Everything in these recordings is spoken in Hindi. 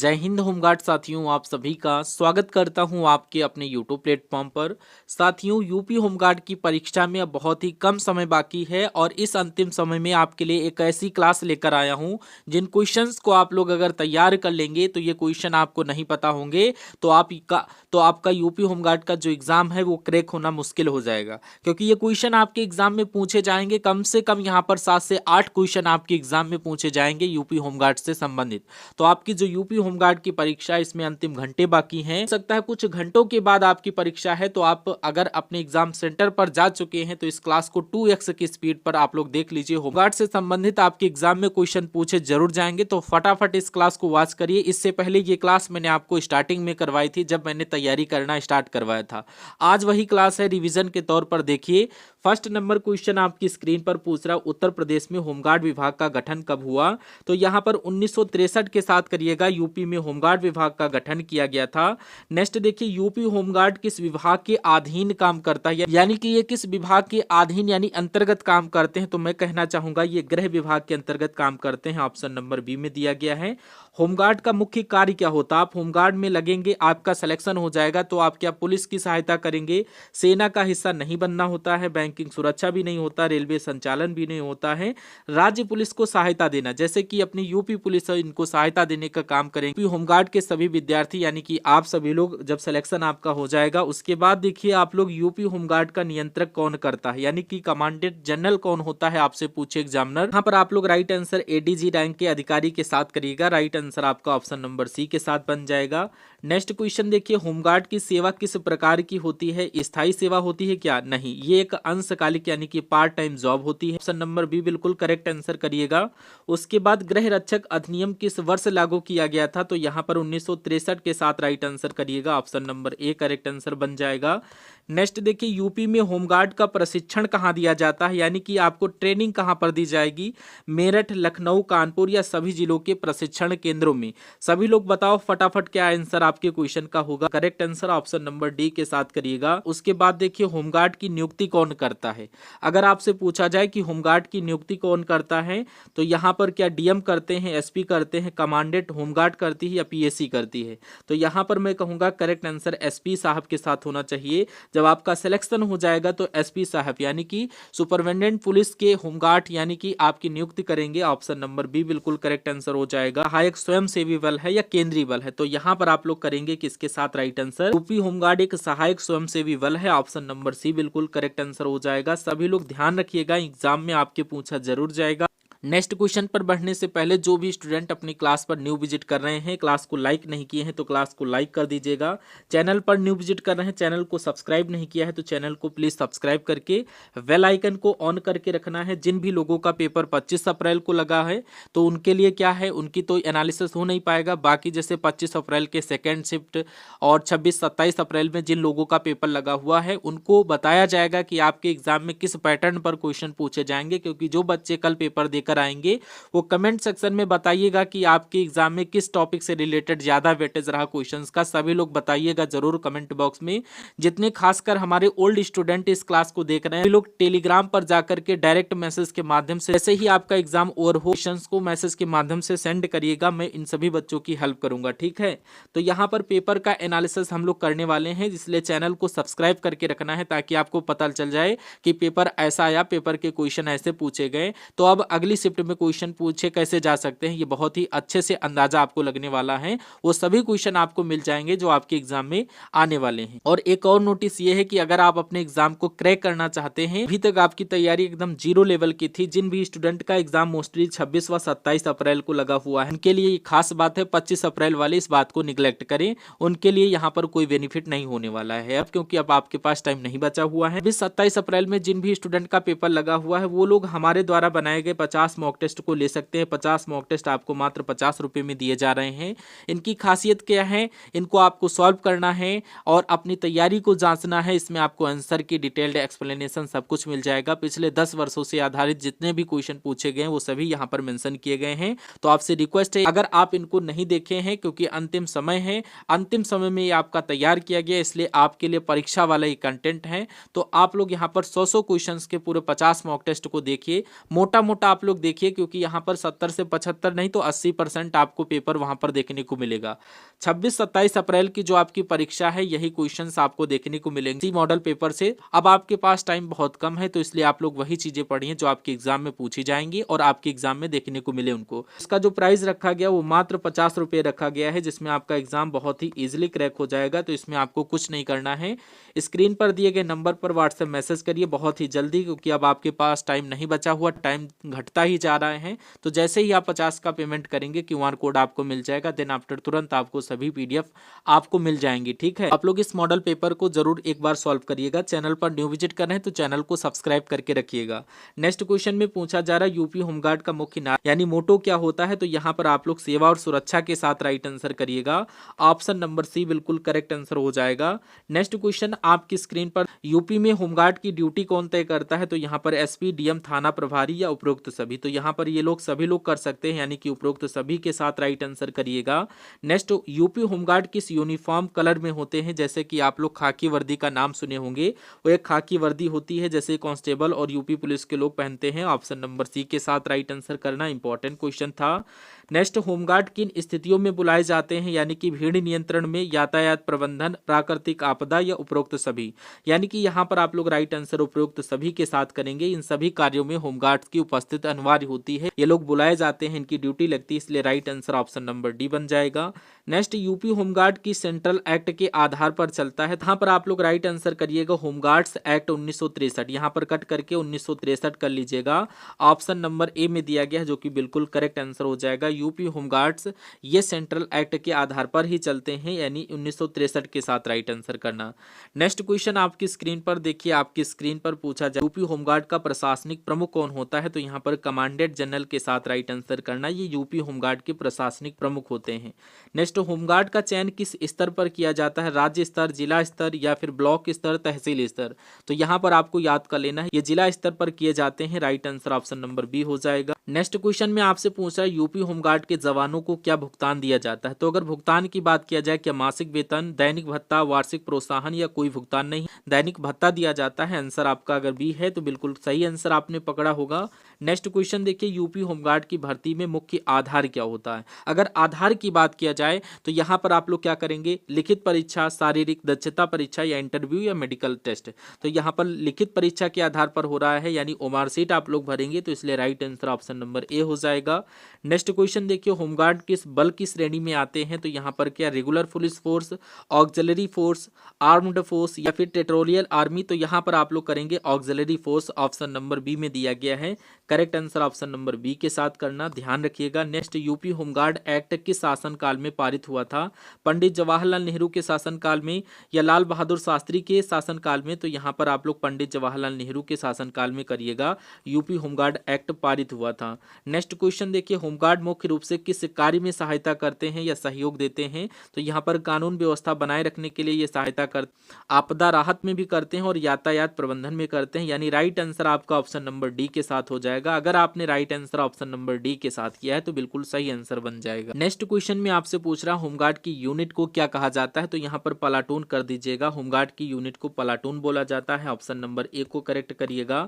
जय हिंद होमगार्ड साथियों, आप सभी का स्वागत करता हूं आपके अपने यूट्यूब प्लेटफॉर्म पर। साथियों, यूपी होमगार्ड की परीक्षा में अब बहुत ही कम समय बाकी है और इस अंतिम समय में आपके लिए एक ऐसी क्लास लेकर आया हूं जिन क्वेश्चंस को आप लोग अगर तैयार कर लेंगे तो ये क्वेश्चन आपको नहीं पता होंगे तो आपका यूपी होमगार्ड का जो एग्जाम है वो क्रैक होना मुश्किल हो जाएगा, क्योंकि ये क्वेश्चन आपके एग्जाम में पूछे जाएंगे। कम से कम यहाँ पर 7 से 8 क्वेश्चन आपके एग्जाम में पूछे जाएंगे यूपी होमगार्ड से संबंधित। तो आपकी जो यूपी होमगार्ड की परीक्षा, इसमें अंतिम घंटे बाकी हैं। हो सकता है कुछ घंटों के बाद आपकी परीक्षा है, तो आप अगर अपने एग्जाम सेंटर पर जा चुके हैं तो इस क्लास को 2x की स्पीड पर आप लोग देख लीजिए। होमगार्ड से संबंधित आपके एग्जाम में क्वेश्चन पूछे जरूर जाएंगे, तो फटाफट इस क्लास को वॉच करिए। इससे पहले ये क्लास मैंने आपको स्टार्टिंग में करवाई थी, जब मैंने तैयारी करना स्टार्ट करवाया था। आज वही क्लास है, रिविजन के तौर पर देखिए। फर्स्ट नंबर क्वेश्चन आपकी स्क्रीन पर पूछ रहा, उत्तर प्रदेश में होमगार्ड विभाग का गठन कब हुआ? तो यहाँ पर 1963 के साथ करिएगा, यूपी में होमगार्ड विभाग का गठन किया गया था। नेक्स्ट देखिए, यूपी होमगार्ड किस विभाग के अधीन काम करता है, यानी कि ये किस विभाग के अधीन यानी अंतर्गत काम करते हैं? तो मैं कहना चाहूंगा ये गृह विभाग के अंतर्गत काम करते हैं। ऑप्शन नंबर बी में दिया गया है। होमगार्ड का मुख्य कार्य क्या होता है? आप होमगार्ड में लगेंगे, आपका सिलेक्शन हो जाएगा तो आप क्या पुलिस की सहायता करेंगे? सेना का हिस्सा नहीं बनना होता है, बैंकिंग सुरक्षा भी नहीं होता, रेलवे संचालन भी नहीं होता है, राज्य पुलिस को सहायता देना, जैसे कि अपनी यूपी पुलिस है, इनको सहायता देने का काम करेंगे। होमगार्ड के सभी विद्यार्थी यानी कि आप सभी लोग, जब सिलेक्शन आपका हो जाएगा उसके बाद देखिए आप लोग, यूपी होमगार्ड का नियंत्रक कौन करता है, यानी कि कमांडेंट जनरल कौन होता है, आपसे पूछे एग्जामिनर। यहाँ पर आप लोग राइट आंसर एडीजी रैंक के अधिकारी के साथ करिएगा। राइट आंसर आपका ऑप्शन नंबर सी के साथ बन जाएगा। नेक्स्ट क्वेश्चन देखिए, होमगार्ड की सेवा किस प्रकार की होती है? स्थायी सेवा होती है क्या? नहीं, ये एक अंशकालिक यानी कि पार्ट टाइम जॉब होती है। ऑप्शन नंबर बी बिल्कुल करेक्ट आंसर करिएगा। उसके बाद गृह रक्षक अधिनियम किस वर्ष लागू किया गया था? तो यहाँ पर 1963 के साथ राइट आंसर करिएगा। Option number A correct answer बन जाएगा। नेक्स्ट देखिए, यूपी में होमगार्ड का प्रशिक्षण कहाँ दिया जाता है, यानी कि आपको ट्रेनिंग कहाँ पर दी जाएगी? मेरठ, लखनऊ, कानपुर या सभी जिलों के प्रशिक्षण केंद्रों में? सभी लोग बताओ फटाफट क्या आंसर आपके क्वेश्चन का होगा। Correct answer option number D के साथ करिएगा। उसके बाद देखिए, होमगार्ड की नियुक्ति कौन करता है? अगर आपसे पूछा जाए कि होमगार्ड की नियुक्ति कौन करता है, तो यहाँ पर क्या डीएम करते हैं, एसपी करते हैं, कमांडेंट होमगार्ड करती है या पीएसी करती है? तो यहाँ पर मैं कहूंगा करेक्ट आंसर एसपी साहब के साथ होना चाहिए। जब आपका सिलेक्शन हो जाएगा तो एसपी साहब यानी कि सुपरिटेंडेंट पुलिस के होमगार्ड यानी कि आपकी नियुक्ति करेंगे। ऑप्शन नंबर बी बिल्कुल करेक्ट आंसर हो जाएगा। सहायक स्वयंसेवी बल है या केंद्रीय बल है? तो यहाँ पर आप लोग करेंगे किसके साथ राइट आंसर? यूपी होमगार्ड एक सहायक स्वयंसेवी बल है। ऑप्शन नंबर सी बिल्कुल करेक्ट आंसर हो जाएगा। सभी लोग ध्यान रखिएगा, एग्जाम में आपके पूछा जरूर जाएगा। नेक्स्ट क्वेश्चन पर बढ़ने से पहले जो भी स्टूडेंट अपनी क्लास पर न्यू विजिट कर रहे हैं, क्लास को लाइक नहीं किए हैं तो क्लास को लाइक कर दीजिएगा। चैनल पर न्यू विजिट कर रहे हैं, चैनल को सब्सक्राइब नहीं किया है तो चैनल को प्लीज सब्सक्राइब करके बेल आइकन को ऑन करके रखना है। जिन भी लोगों का पेपर 25 अप्रैल को लगा है तो उनके लिए क्या है, उनकी तो एनालिसिस हो नहीं पाएगा। बाकी जैसे 25 अप्रैल के सेकेंड शिफ्ट और 26-27 अप्रैल में जिन लोगों का पेपर लगा हुआ है उनको बताया जाएगा कि आपके एग्जाम में किस पैटर्न पर क्वेश्चन पूछे जाएंगे। क्योंकि जो बच्चे कल पेपर देकर आएंगे वो कमेंट सेक्शन में बताइएगा कि आपके एग्जाम में किस टॉपिक से रिलेटेड ज्यादा वेटेज रहा क्वेश्चंस का। सभी लोग बताइएगा जरूर कमेंट बॉक्स में। जितने खासकर हमारे ओल्ड स्टूडेंट इस क्लास को देख रहे हैं, लोग टेलीग्राम पर जाकर के डायरेक्ट मैसेज के माध्यम से, जैसे ही आपका एग्जाम ओवर हो, क्वेश्चंस को मैसेज के माध्यम से सेंड करिएगा। मैं इन सभी बच्चों की हेल्प करूंगा, ठीक है? तो यहाँ पर पेपर का एनालिसिस हम लोग करने वाले हैं, इसलिए चैनल को सब्सक्राइब करके रखना है ताकि आपको पता चल जाए कि पेपर ऐसा आया, पेपर के क्वेश्चन ऐसे पूछे गए। तो अब अगली शिफ्ट में क्वेश्चन पूछे कैसे जा सकते हैं, ये बहुत ही अच्छे से अंदाजा आपको लगने वाला है। वो सभी क्वेश्चन आपको मिल जाएंगे जो आपके एग्जाम में आने वाले हैं। और एक और नोटिस ये है कि अगर आप अपने एग्जाम को क्रैक करना चाहते हैं, अभी तक आपकी तैयारी एकदम जीरो लेवल की थी, जिन भी स्टूडेंट का एग्जाम मोस्टली 26 व 27 अप्रैल को लगा हुआ है, उनके लिए खास बात है 25 अप्रैल वाले इस बात को निगलेक्ट करें। उनके लिए यहाँ पर कोई बेनिफिट नहीं होने वाला है अब, क्योंकि अब आपके पास टाइम नहीं बचा हुआ है। 27 अप्रैल में जिन भी स्टूडेंट का पेपर लगा हुआ है वो लोग हमारे द्वारा बनाए गए 50 मॉक टेस्ट को ले सकते हैं। 50 मॉक टेस्ट आपको मात्र 50 रुपए में दिए जा रहे हैं। इनकी खासियत क्या है, इनको आपको सॉल्व करना है और अपनी तैयारी को जांचना है। इसमें आपको आंसर की डिटेल्ड एक्सप्लेनेशन सब कुछ मिल जाएगा। पिछले 10 वर्षों से आधारित जितने भी क्वेश्चन पूछे गए वो सभी यहाँ पर मेंशन किए गए हैं। तो आपसे रिक्वेस्ट है, अगर आप इनको नहीं देखे हैं, क्योंकि अंतिम समय है, अंतिम समय में ये आपका तैयार किया गया, इसलिए आपके लिए परीक्षा वाला ही कंटेंट है। तो आप लोग यहाँ पर 100 क्वेश्चन के पूरे 50 मॉक टेस्ट को देखिए। मोटा मोटा आप लोग लोग देखिए, क्योंकि यहाँ पर 70 से 75 नहीं तो 80% आपको पेपर वहाँ पर देखने को मिलेगा। 26-27 अप्रैल की जो आपकी परीक्षा है यही क्वेश्चंस आपको देखने को मिलेंगे इसी मॉडल पेपर से। अब आपके पास टाइम बहुत कम है, तो इसलिए आप लोग वही चीजें पढ़िए जो आपके एग्जाम में पूछी जाएंगी और आपके एग्जाम में देखने को मिले उनको। इसका जो प्राइस रखा गया वो मात्र 50 रुपये रखा गया है, जिसमें आपका एग्जाम बहुत ही इजिली क्रैक हो जाएगा। तो इसमें आपको कुछ नहीं करना है, स्क्रीन पर दिए गए नंबर पर व्हाट्सएप मैसेज करिए बहुत ही जल्दी, क्योंकि अब आपके पास टाइम नहीं बचा हुआ, टाइम घटता ही जा रहा है। तो जैसे ही आप 50 का पेमेंट करेंगे QR कोड आपको मिल जाएगा, देन आफ्टर तुरंत आपको सभी PDF आपको मिल जाएंगी। ठीक है, आप लोग इस मॉडल पेपर को जरूर एक बार सॉल्व करिएगा। चैनल पर न्यू विजिट कर रहे हैं तो चैनल को सब्सक्राइब करके रखिएगा। नेक्स्ट क्वेश्चन में पूछा जा रहा है यूपी होमगार्ड का मुख्य नाम यानी मोटो क्या होता है। तो यहाँ पर आप लोग सेवा और सुरक्षा के साथ राइट आंसर करिएगा। ऑप्शन नंबर सी बिल्कुल करेक्ट आंसर हो जाएगा। नेक्स्ट क्वेश्चन आपकी स्क्रीन पर, यूपी में होमगार्ड की ड्यूटी कौन तय करता है। तो यहाँ पर SP, DM, थाना प्रभारी या उपरोक्त सभी। तो यहाँ पर ये लोग सभी लोग कर सकते हैं, यानी कि उपरोक्त सभी के साथ राइट आंसर करिएगा। नेक्स्ट, यूपी होमगार्ड किस यूनिफॉर्म कलर में होते हैं। जैसे कि आप लोग खाकी वर्दी का नाम सुने होंगे, वो एक खाकी वर्दी होती है जैसे कांस्टेबल और यूपी पुलिस के लोग पहनते हैं। ऑप्शन नंबर सी के साथ राइट आंसर करना, इंपॉर्टेंट क्वेश्चन था। नेक्स्ट, होमगार्ड किन स्थितियों में बुलाए जाते हैं, यानी कि भीड़ नियंत्रण में, यातायात प्रबंधन, प्राकृतिक आपदा या उपरोक्त सभी। यानी कि यहाँ पर आप लोग राइट आंसर उपरोक्त सभी के साथ करेंगे। इन सभी कार्यों में होमगार्ड्स की उपस्थिति अनिवार्य होती है, ये लोग बुलाए जाते हैं, इनकी ड्यूटी लगती है, इसलिए right answer option number D बन जाएगा। नेक्स्ट, यूपी होमगार्ड की सेंट्रल एक्ट के आधार पर चलता है। यहाँ पर आप लोग राइट आंसर करिएगा होमगार्ड्स एक्ट 1963। यहाँ पर कट करके 1963 कर लीजिएगा। ऑप्शन नंबर ए में दिया गया है, जो कि बिल्कुल करेक्ट आंसर हो जाएगा। यूपी होमगार्ड्स ये सेंट्रल एक्ट के आधार पर ही चलते हैं, यानी 1963 के साथ राइट आंसर करना। नेक्स्ट क्वेश्चन आपकी स्क्रीन पर देखिए, आपकी स्क्रीन पर पूछा जाए यूपी होमगार्ड का प्रशासनिक प्रमुख कौन होता है। तो यहाँ पर कमांडेंट जनरल के साथ राइट आंसर करना, ये यूपी होमगार्ड के प्रशासनिक प्रमुख होते हैं। नेक्स्ट, होमगार्ड का चयन किस स्तर पर किया जाता है, राज्य स्तर, जिला स्तर या फिर ब्लॉक स्तर, तहसील स्तर। तो यहाँ पर आपको याद कर लेना है, ये जिला स्तर पर किए जाते हैं। Right answer option number B हो जाएगा। नेक्स्ट क्वेश्चन में आपसे पूछ रहा है यूपी होमगार्ड के जवानों को क्या भुगतान दिया जाता है। तो अगर भुगतान की बात किया जाए, क्या मासिक वेतन, दैनिक भत्ता, वार्षिक प्रोत्साहन या कोई भुगतान नहीं, दैनिक भत्ता दिया जाता है। आंसर आपका अगर बी है तो बिल्कुल सही आंसर आपने पकड़ा होगा। नेक्स्ट क्वेश्चन देखिए, यूपी होमगार्ड की भर्ती में मुख्य आधार क्या होता है। अगर आधार की बात किया जाए तो यहाँ पर आप लोग क्या करेंगे, लिखित परीक्षा, शारीरिक दक्षता परीक्षा या इंटरव्यू या मेडिकल टेस्ट। तो यहाँ पर लिखित परीक्षा के आधार पर हो रहा है, यानी ओमार सीट आप लोग भरेंगे, तो इसलिए right answer option number A हो जाएगा। नेक्स्ट क्वेश्चन देखिए, होमगार्ड किस बल की श्रेणी में आते हैं। तो यहाँ पर क्या regular police force, auxiliary force, armed force या फिर टेरिटोरियल आर्मी। तो यहाँ पर आप लोग करेंगे auxiliary force, option number B में दिया गया है। Correct answer option number B के साथ करना, ध्यान रखिएगा। नेक्स्ट, यूपी होमगार्ड एक्ट किस शासनकाल में पारित हुआ था। पंडित जवाहरलाल नेहरू के शासनकाल में या लाल बहादुर शास्त्री के शासनकाल में। तो यहाँ पर आप लोग पंडित जवाहरलाल नेहरू के शासनकाल में करिएगा, यूपी होमगार्ड एक्ट पारित हुआ था। नेक्स्ट क्वेश्चन देखिए, होमगार्ड मुख्य रूप से किस कार्य में सहायता करते हैं या सहयोग देते हैं। तो यहाँ पर कानून व्यवस्था बनाए रखने के लिए ये सहायता कर, आपदा राहत में भी करते हैं और यातायात प्रबंधन में करते हैं, यानी राइट आंसर आपका ऑप्शन नंबर डी के साथ हो जाएगा। अगर आपने right answer option number D के साथ किया है तो बिल्कुल सही आंसर बन जाएगा। नेक्स्ट क्वेश्चन में आपसे पूछ रहा होमगार्ड की यूनिट को क्या कहा जाता है। तो यहाँ पर प्लाटून कर दीजिएगा, होमगार्ड की यूनिट को प्लाटून बोला जाता है। ऑप्शन नंबर ए को करेक्ट करिएगा।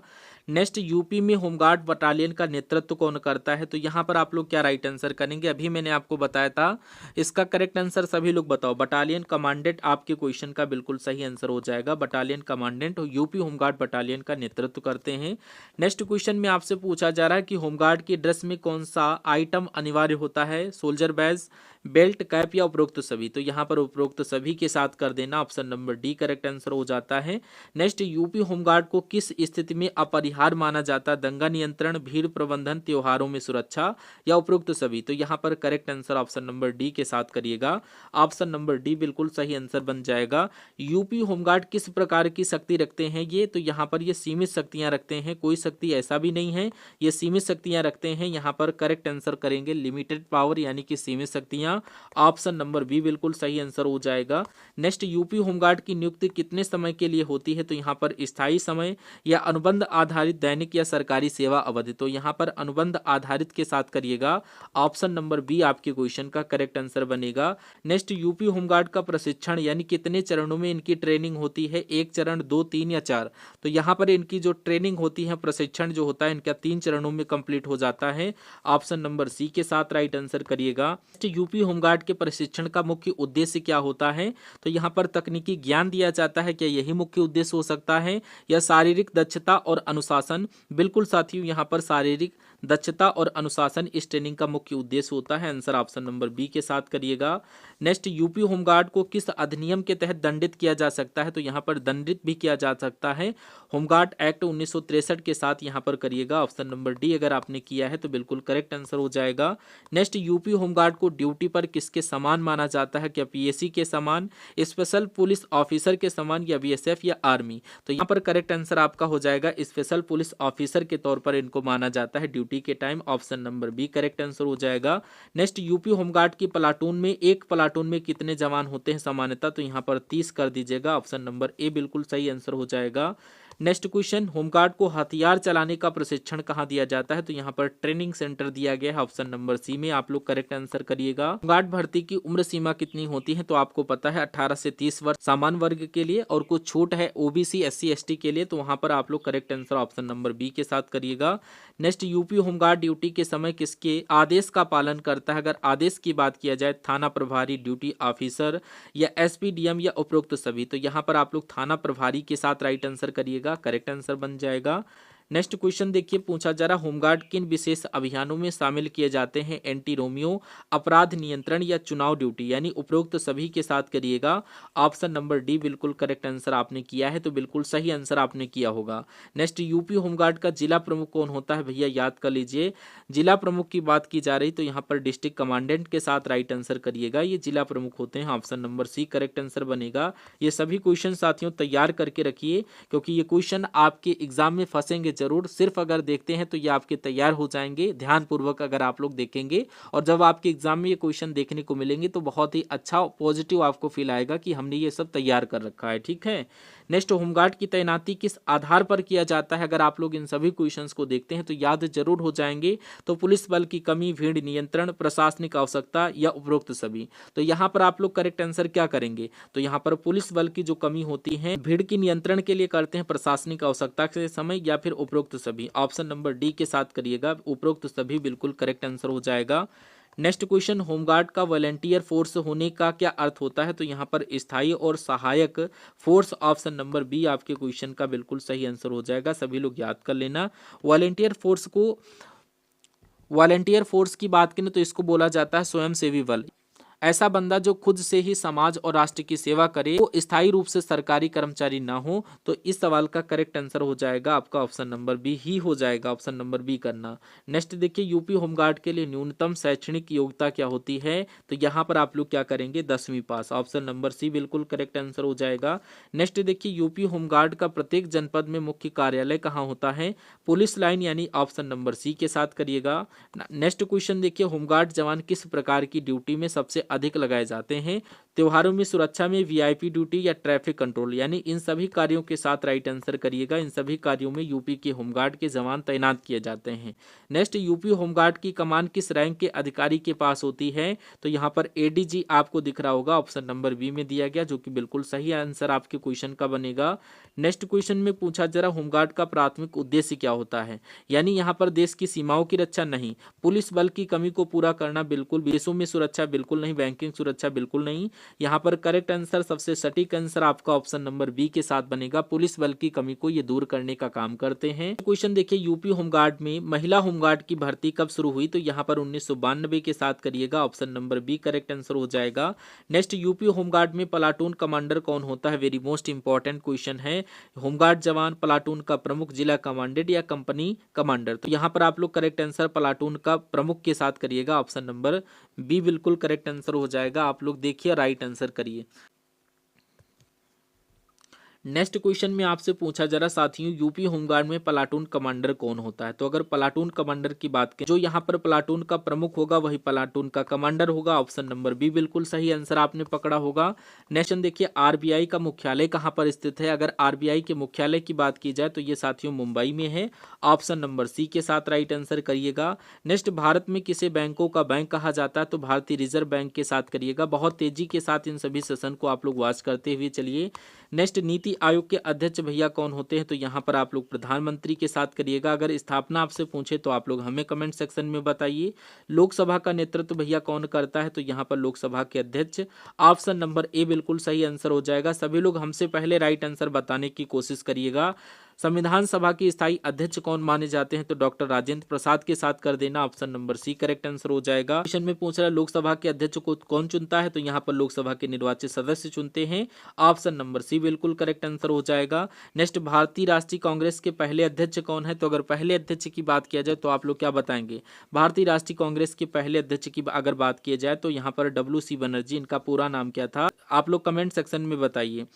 नेक्स्ट, यूपी में होमगार्ड बटालियन का नेतृत्व कौन करता है। तो यहाँ पर आप लोग क्या राइट आंसर करेंगे, अभी मैंने आपको बताया था, इसका करेक्ट आंसर सभी लोग बताओ। बटालियन कमांडेंट आपके क्वेश्चन का बिल्कुल सही आंसर हो जाएगा। Battalion commandant UP home guard battalion का नेतृत्व करते हैं। नेक्स्ट क्वेश्चन में आपसे पूछा जा रहा है कि होमगार्ड की ड्रेस में कौन सा आइटम अनिवार्य होता है, सोल्जर बैज, बेल्ट, कैप या उपरोक्त सभी। तो यहाँ पर उपरोक्त सभी के साथ कर देना, option number D correct answer हो जाता है। नेक्स्ट, यूपी होमगार्ड को किस स्थिति में अपरिहार्य माना जाता है, दंगा नियंत्रण, भीड़ प्रबंधन, त्योहारों में सुरक्षा या उपरोक्त सभी। तो यहाँ पर correct answer option number D के साथ करिएगा, ऑप्शन नंबर डी बिल्कुल सही आंसर बन जाएगा। यूपी होमगार्ड किस प्रकार की शक्ति रखते हैं ये। तो यहाँ पर ये सीमित शक्तियां रखते हैं, कोई शक्ति ऐसा भी नहीं है, ये सीमित शक्तियां रखते हैं। यहाँ पर करेक्ट आंसर करेंगे लिमिटेड पावर, यानी कि सीमित शक्तियां। लेना। ऑप्शन नंबर बी बिल्कुल सही आंसर हो जाएगा। नेक्स्ट, यूपी होमगार्ड की नियुक्ति कितने समय के लिए होती है? तो यहाँ पर स्थायी समय या अनुबंध आधारित दैनिक या सरकारी सेवा अवधि। तो यहाँ पर अनुबंध आधारित के साथ करिएगा। ऑप्शन नंबर बी आपके क्वेश्चन का करेक्ट आंसर बनेगा। नेक्स्ट, यूपी होमगार्ड का प्रशिक्षण यानी कितने चरणों में इनकी ट्रेनिंग होती है? एक चरण, दो, तीन या चार? तो यहाँ पर इनकी जो ट्रेनिंग होती है, प्रशिक्षण जो होता है इनका 3 चरणों में कंप्लीट हो जाता है। ऑप्शन नंबर सी के साथ राइट आंसर करिएगा। यूपी होमगार्ड के प्रशिक्षण का मुख्य उद्देश्य क्या होता है? तो यहाँ पर तकनीकी ज्ञान दिया जाता है, क्या यही मुख्य उद्देश्य हो सकता है? या शारीरिक दक्षता और अनुशासन? बिल्कुल साथियों, यहाँ पर शारीरिक दक्षता और अनुशासन इस ट्रेनिंग का मुख्य उद्देश्य होता है। आंसर ऑप्शन नंबर बी के साथ करिएगा। नेक्स्ट, यूपी होमगार्ड को किस अधिनियम के तहत दंडित किया जा सकता है? तो यहाँ पर दंडित भी किया जा सकता है होमगार्ड एक्ट 1963 के साथ, यहाँ पर करिएगा ऑप्शन नंबर डी। अगर आपने किया है तो बिल्कुल करेक्ट आंसर हो जाएगा। नेक्स्ट, यूपी होमगार्ड को ड्यूटी पर किसके समान माना जाता है? क्या पीएसी के समान, स्पेशल पुलिस ऑफिसर के समान, या बीएसएफ या आर्मी? तो यहाँ पर करेक्ट आंसर आपका हो जाएगा स्पेशल पुलिस ऑफिसर के तौर पर इनको माना जाता है ड्यूटी के time. Option number B correct answer हो जाएगा। नेक्स्ट, यूपी होमगार्ड की प्लाटून में एक प्लाटून में कितने जवान होते हैं सामान्यतः? तो यहाँ पर 30 कर दीजिएगा। ऑप्शन नंबर ए बिल्कुल सही आंसर हो जाएगा। नेक्स्ट क्वेश्चन, होमगार्ड को हथियार चलाने का प्रशिक्षण कहाँ दिया जाता है? तो यहाँ पर ट्रेनिंग सेंटर दिया गया है। ऑप्शन नंबर सी में आप लोग करेक्ट आंसर करिएगा। होमगार्ड भर्ती की उम्र सीमा कितनी होती है? तो आपको पता है 18 से 30 वर्ष सामान्य वर्ग के लिए, और कुछ छूट है ओबीसी एससी एसटी के लिए। तो वहां पर आप लोग correct answer option number B के साथ करिएगा। नेक्स्ट, यूपी होमगार्ड ड्यूटी के समय किसके आदेश का पालन करता है? अगर आदेश की बात किया जाए, थाना प्रभारी, ड्यूटी ऑफिसर, या एसपीडीएम, या उपरोक्त सभी? तो यहाँ पर आप लोग थाना प्रभारी के साथ राइट आंसर करिएगा, करेक्ट आंसर बन जाएगा। नेक्स्ट क्वेश्चन देखिए, पूछा जा रहा होमगार्ड किन विशेष अभियानों में शामिल किए जाते हैं? एंटी रोमियो, अपराध नियंत्रण, या चुनाव ड्यूटी? यानी उपरोक्त सभी के साथ करिएगा। ऑप्शन नंबर डी बिल्कुल करेक्ट आंसर आपने किया है, तो बिल्कुल सही आंसर आपने किया होगा। नेक्स्ट, यूपी होमगार्ड का जिला प्रमुख कौन होता है? भैया याद कर लीजिए, जिला प्रमुख की बात की जा रही तो यहाँ पर डिस्ट्रिक्ट कमांडेंट के साथ राइट आंसर करिएगा। ये जिला प्रमुख होते हैं। Option number C correct answer बनेगा। ये सभी क्वेश्चन साथियों तैयार करके रखिए, क्योंकि ये क्वेश्चन आपके एग्जाम में फंसेंगे जरूर। सिर्फ अगर देखते हैं तो ये आपके तैयार हो जाएंगे ध्यानपूर्वक अगर आप लोग देखेंगे, और जब आपके एग्जाम में ये क्वेश्चन देखने को मिलेंगे तो बहुत ही अच्छा पॉजिटिव आपको फील आएगा कि हमने ये सब तैयार कर रखा है। ठीक है। नेक्स्ट, होमगार्ड की तैनाती किस आधार पर किया जाता है? अगर आप लोग इन सभी क्वेश्चंस को देखते हैं तो याद जरूर हो जाएंगे। तो पुलिस बल की कमी, भीड़ नियंत्रण, प्रशासनिक आवश्यकता, या उपरोक्त सभी? तो यहाँ पर आप लोग करेक्ट आंसर क्या करेंगे? तो यहाँ पर पुलिस बल की जो कमी होती है, भीड़ की नियंत्रण के लिए करते हैं, प्रशासनिक आवश्यकता के समय, या फिर उपरोक्त सभी? ऑप्शन नंबर डी के साथ करिएगा, उपरोक्त सभी बिल्कुल करेक्ट आंसर हो जाएगा। नेक्स्ट क्वेश्चन, होमगार्ड का वॉलंटियर फोर्स होने का क्या अर्थ होता है? तो यहाँ पर स्थायी और सहायक फोर्स। ऑप्शन नंबर बी आपके क्वेश्चन का बिल्कुल सही आंसर हो जाएगा। सभी लोग याद कर लेना। वॉलंटियर फोर्स की बात करें तो इसको बोला जाता है स्वयंसेवी बल। ऐसा बंदा जो खुद से ही समाज और राष्ट्र की सेवा करे, वो स्थायी रूप से सरकारी कर्मचारी ना हो। तो इस सवाल का करेक्ट आंसर हो जाएगा आपका ऑप्शन नंबर बी ही हो जाएगा। ऑप्शन नंबर बी करना। नेक्स्ट देखिए, यूपी होमगार्ड के लिए न्यूनतम शैक्षणिक योग्यता क्या होती है? तो यहाँ पर आप लोग क्या करेंगे? 10वीं पास। ऑप्शन नंबर सी बिल्कुल करेक्ट आंसर हो जाएगा। नेक्स्ट देखिए, यूपी होमगार्ड का प्रत्येक जनपद में मुख्य कार्यालय कहाँ होता है? पुलिस लाइन, यानी ऑप्शन नंबर सी के साथ करिएगा। नेक्स्ट क्वेश्चन देखिए, होमगार्ड जवान किस प्रकार की ड्यूटी में सबसे अधिक लगाए जाते हैं? त्योहारों में सुरक्षा में, वीआईपी ड्यूटी, या ट्रैफिक कंट्रोल? यानी इन सभी कार्यों के साथ राइट आंसर करिएगा। इन सभी कार्यों में यूपी के होमगार्ड के जवान तैनात किए जाते हैं। नेक्स्ट, यूपी होमगार्ड की कमान किस रैंक के अधिकारी के पास होती है? तो यहाँ पर एडीजी आपको दिख रहा होगा, ऑप्शन नंबर बी में दिया गया, जो कि बिल्कुल सही आंसर आपके क्वेश्चन का बनेगा। नेक्स्ट क्वेश्चन में पूछा जरा, होमगार्ड का प्राथमिक उद्देश्य क्या होता है? यानी यहाँ पर देश की सीमाओं की रक्षा नहीं, पुलिस बल की कमी को पूरा करना बिल्कुल, देशों में सुरक्षा बिल्कुल नहीं, बैंकिंग सुरक्षा बिल्कुल नहीं। यहाँ पर करेक्ट आंसर, सबसे सटीक आंसर आपका ऑप्शन नंबर बी के साथ बनेगा। पुलिस बल की कमी को ये दूर करने का काम करते हैं। क्वेश्चन देखिए, यूपी होमगार्ड में महिला होमगार्ड की भर्ती कब शुरू हुई? तो यहाँ पर 1992 के साथ करिएगा। Option number B correct answer हो जाएगा। नेक्स्ट, यूपी होमगार्ड में प्लाटून कमांडर कौन होता है? वेरी मोस्ट इंपॉर्टेंट क्वेश्चन है। होमगार्ड जवान, प्लाटून का प्रमुख, जिला कमांडेंट, या कंपनी कमांडर? तो यहाँ पर आप लोग करेक्ट आंसर प्लाटून का प्रमुख के साथ करिएगा। ऑप्शन नंबर बी बिल्कुल करेक्ट आंसर हो जाएगा। आप लोग देखिए, राइट आंसर करिए। नेक्स्ट क्वेश्चन में आपसे पूछा जा रहा साथियों, यूपी होमगार्ड में प्लाटून कमांडर कौन होता है? तो अगर प्लाटून कमांडर की बात करें, जो यहाँ पर प्लाटून का प्रमुख होगा वही प्लाटून का कमांडर होगा। ऑप्शन नंबर बी बिल्कुल सही आंसर आपने पकड़ा होगा। नेक्स्ट देखिए, आरबीआई का मुख्यालय कहाँ पर स्थित है? अगर आरबीआई के मुख्यालय की बात की जाए तो ये साथियों मुंबई में है। ऑप्शन नंबर सी के साथ राइट आंसर करिएगा। नेक्स्ट, भारत में किसे बैंकों का बैंक कहा जाता है? तो भारतीय रिजर्व बैंक के साथ करिएगा। बहुत तेजी के साथ इन सभी सेशन को आप लोग वॉच करते हुए चलिए। नेक्स्ट, नीति आयोग के अध्यक्ष भैया कौन होते हैं? तो यहाँ पर आप लोग प्रधानमंत्री के साथ करिएगा। अगर स्थापना आपसे पूछे तो आप लोग हमें कमेंट सेक्शन में बताइए। लोकसभा का नेतृत्व भैया कौन करता है? तो यहाँ पर लोकसभा के अध्यक्ष। ऑप्शन नंबर ए बिल्कुल सही आंसर हो जाएगा। सभी लोग हमसे पहले राइट आंसर बताने की कोशिश करिएगा। संविधान सभा के स्थायी अध्यक्ष कौन माने जाते हैं? तो डॉक्टर राजेंद्र प्रसाद के साथ कर देना। Option number C correct answer हो जाएगा। क्वेश्चन में पूछ रहा है लोकसभा के अध्यक्ष को कौन चुनता है? तो यहाँ पर लोकसभा के निर्वाचित सदस्य चुनते हैं। ऑप्शन नंबर सी बिल्कुल करेक्ट आंसर हो जाएगा। नेक्स्ट, भारतीय राष्ट्रीय कांग्रेस के पहले अध्यक्ष कौन है? तो अगर पहले अध्यक्ष की बात किया जाए तो आप लोग क्या बताएंगे? भारतीय राष्ट्रीय कांग्रेस के पहले अध्यक्ष की अगर बात की जाए तो यहाँ पर WC बनर्जी, इनका पूरा नाम क्या था? आप लोग कमेंट सेक्शन में बताइए।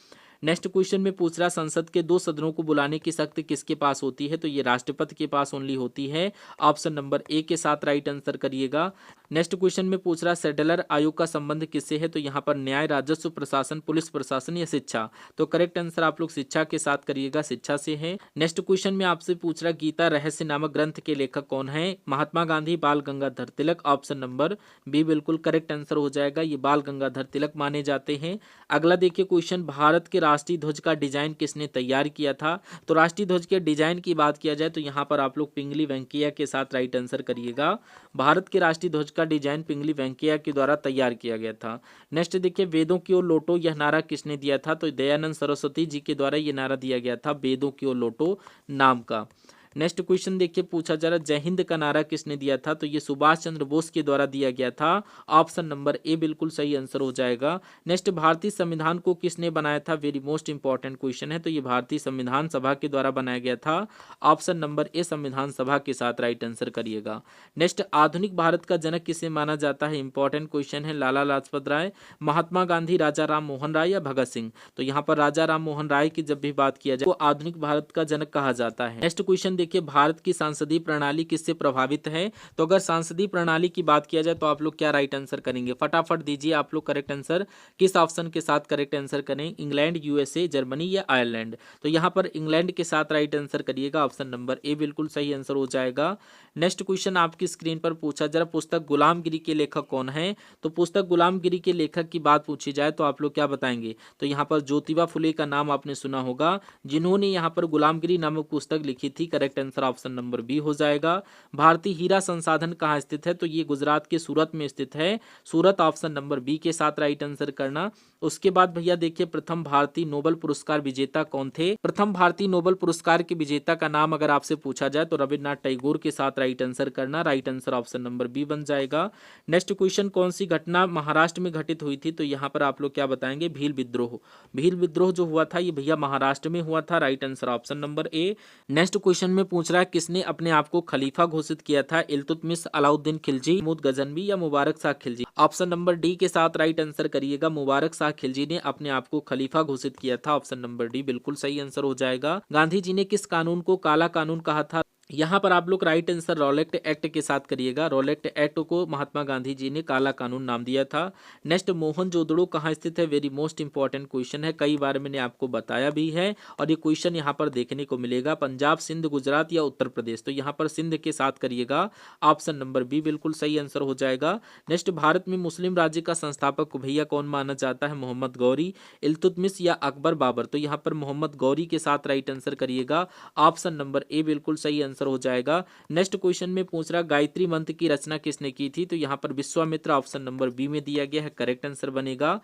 नेक्स्ट क्वेश्चन में पूछ रहा संसद के 2 सदनों को बुलाने की शक्ति किसके पास होती है? तो ये राष्ट्रपति के पास ओनली होती है। ऑप्शन नंबर ए के साथ राइट आंसर करिएगा। नेक्स्ट क्वेश्चन में पूछ रहा सेडलर आयोग का संबंध किससे है? तो यहाँ पर न्याय, राजस्व, प्रशासन, पुलिस प्रशासन या शिक्षा? तो करेक्ट आंसर आप लोग शिक्षा के साथ करिएगा, शिक्षा से है। नेक्स्ट क्वेश्चन में आपसे पूछ रहा गीता रहस्य नामक ग्रंथ के लेखक कौन है? महात्मा गांधी, बाल Gangadhar Tilak? Option number B बिल्कुल करेक्ट आंसर हो जाएगा। ये बाल गंगाधर तिलक माने जाते हैं। अगला देखिए क्वेश्चन, भारत के राष्ट्रीय ध्वज का डिजाइन किसने तैयार किया था? तो राष्ट्रीय ध्वज के डिजाइन की बात किया जाए तो यहाँ पर आप लोग पिंगली वेंकैया के साथ राइट आंसर करिएगा। भारत के राष्ट्रीय ध्वज का डिजाइन पिंगली वेंकैया के द्वारा तैयार किया गया था। नेक्स्ट देखिए, वेदों की ओर लौटो यह नारा किसने दिया था? तो दयानंद सरस्वती जी के द्वारा यह नारा दिया गया था, वेदों की ओर लौटो नाम का। नेक्स्ट क्वेश्चन देखिए, पूछा जा रहा जय हिंद का नारा किसने दिया था? तो ये सुभाष चंद्र बोस के द्वारा दिया गया था। ऑप्शन नंबर ए बिल्कुल सही आंसर हो जाएगा। नेक्स्ट, भारतीय संविधान को किसने बनाया था? वेरी मोस्ट इंपॉर्टेंट क्वेश्चन है। तो ये भारतीय संविधान सभा के द्वारा बनाया गया था। ऑप्शन नंबर ए संविधान सभा के साथ राइट आंसर करिएगा। नेक्स्ट, आधुनिक भारत का जनक किसे माना जाता है? इंपॉर्टेंट क्वेश्चन है। लाला लाजपत राय, महात्मा गांधी, राजा राम मोहन राय या भगत सिंह? तो यहाँ पर राजा राम मोहन राय की जब भी बात किया जाए तो आधुनिक भारत का जनक कहा जाता है। नेक्स्ट क्वेश्चन देखिए, भारत की सांसदीय प्रणाली किससे प्रभावित है? तो अगर सांसदीय प्रणाली की बात किया जाए तो आप लोग क्या राइट आंसर करेंगे? फटाफट दीजिए आप लोग करेक्ट आंसर। किस ऑप्शन के साथ करेक्ट आंसर करें? इंग्लैंड, USA, जर्मनी या आयरलैंड? तो यहाँ पर इंग्लैंड के साथ राइट आंसर करिएगा। ऑप्शन नंबर ए बिल्कुल सही आंसर हो जाएगा। नेक्स्ट क्वेश्चन आपकी स्क्रीन पर पूछा जरा पुस्तक गुलामगिरी के लेखक कौन है? तो पुस्तक गुलामगिरी के लेखक की बात पूछी जाए तो आप लोग क्या बताएंगे? तो यहाँ पर ज्योतिबा फुले का नाम आपने सुना होगा, जिन्होंने यहाँ पर गुलामगिरी नामक पुस्तक लिखी थी। Correct answer option number B हो जाएगा। भारतीय हीरा संसाधन कहाँ स्थित है? तो ये गुजरात के सूरत में स्थित है। सूरत ऑप्शन नंबर बी के साथ राइट आंसर करना। उसके बाद भैया देखिए, प्रथम भारतीय नोबेल पुरस्कार विजेता कौन थे? प्रथम भारतीय नोबेल पुरस्कार के विजेता का नाम अगर आपसे पूछा जाए तो रविन्द्रनाथ टैगोर के साथ राइट आंसर करना। Right answer option number B बन जाएगा। नेक्स्ट क्वेश्चन, कौन सी घटना महाराष्ट्र में घटित हुई थी? तो यहाँ पर आप लोग क्या बताएंगे? भील विद्रोह। भील विद्रोह जो हुआ था ये भैया महाराष्ट्र में हुआ था। Right answer option number A. Next question में पूछ रहा है किसने अपने आप को खलीफा घोषित किया था? इल्तुतमिश, अलाउद्दीन खिलजी, महमूद गजनवी या मुबारक शाह खिलजी? ऑप्शन नंबर डी के साथ राइट आंसर करिएगा। मुबारक शाह खिलजी ने अपने आप को खलीफा घोषित किया था। ऑप्शन नंबर डी बिल्कुल सही आंसर हो जाएगा। गांधी जी ने किस कानून को काला कानून कहा था? यहाँ पर आप लोग राइट आंसर रॉलेट एक्ट के साथ करिएगा। रॉलेट एक्ट को महात्मा गांधी जी ने काला कानून नाम दिया था। नेक्स्ट, मोहनजोदड़ो कहाँ स्थित है? वेरी मोस्ट इंपॉर्टेंट क्वेश्चन है, कई बार मैंने आपको बताया भी है और ये क्वेश्चन यहाँ पर देखने को मिलेगा। पंजाब, सिंध, गुजरात या उत्तर प्रदेश? तो यहाँ पर सिंध के साथ करिएगा। ऑप्शन नंबर बी बिल्कुल सही आंसर हो जाएगा। नेक्स्ट, भारत में मुस्लिम राज्य का संस्थापक भैया कौन माना जाता है? मोहम्मद गौरी, इल्तुतमिश या अकबर बाबर? तो यहाँ पर मोहम्मद गौरी के साथ राइट आंसर करिएगा। ऑप्शन नंबर ए बिल्कुल सही आंसर हो जाएगा। नेक्स्ट क्वेश्चन में पूछ रहा गायत्री मंत्र की रचना किसने की थी? तो यहाँ पर विश्वामित्र ऑप्शन नंबर बी में दिया गया है। करेक्ट आंसर बनेगा।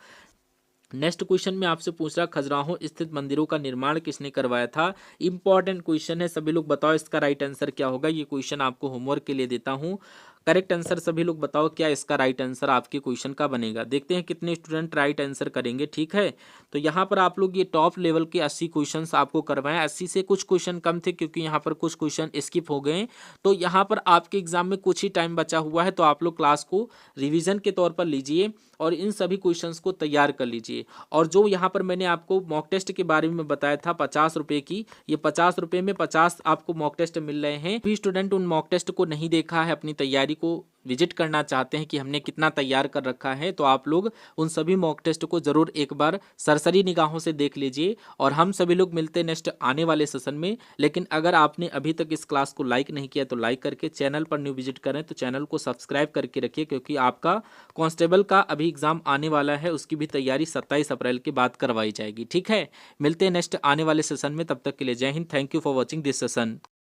नेक्स्ट क्वेश्चन में आपसे पूछ रहा खजुराहो स्थित मंदिरों का निर्माण किसने करवाया था? इंपॉर्टेंट क्वेश्चन है, सभी लोग बताओ इसका राइट आंसर क्या होगा। ये क्वेश्चन आपको होमवर्क के लिए देता हूँ। करेक्ट आंसर सभी लोग बताओ, क्या इसका राइट आंसर आपके क्वेश्चन का बनेगा। देखते हैं कितने स्टूडेंट राइट आंसर करेंगे। ठीक है, तो यहाँ पर आप लोग ये टॉप लेवल के 80 क्वेश्चंस आपको करवाएं। 80 से कुछ क्वेश्चन कम थे क्योंकि यहाँ पर कुछ क्वेश्चन स्किप हो गए। तो यहाँ पर आपके एग्जाम में कुछ ही टाइम बचा हुआ है, तो आप लोग क्लास को रिवीजन के तौर पर लीजिए और इन सभी क्वेश्चंस को तैयार कर लीजिए। और जो यहाँ पर मैंने आपको मॉक टेस्ट के बारे में बताया था 50 रुपये की, ये 50 रुपये में 50 आपको मॉक टेस्ट मिल रहे हैं। भी स्टूडेंट उन मॉक टेस्ट को नहीं देखा है, अपनी तैयारी को विजिट करना चाहते हैं कि हमने कितना तैयार कर रखा है, तो आप लोग उन सभी मॉक टेस्ट को जरूर एक बार सरसरी निगाहों से देख लीजिए। और हम सभी लोग मिलते हैं नेक्स्ट आने वाले सेशन में। लेकिन अगर आपने अभी तक इस क्लास को लाइक नहीं किया तो लाइक करके, चैनल पर न्यू विजिट करें तो चैनल को सब्सक्राइब करके रखिए, क्योंकि आपका कांस्टेबल का अभी एग्जाम आने वाला है, उसकी भी तैयारी 27 अप्रैल के बाद करवाई जाएगी। ठीक है, मिलते हैं नेक्स्ट आने वाले सेशन में, तब तक के लिए जय Hind. Thank you for watching this session.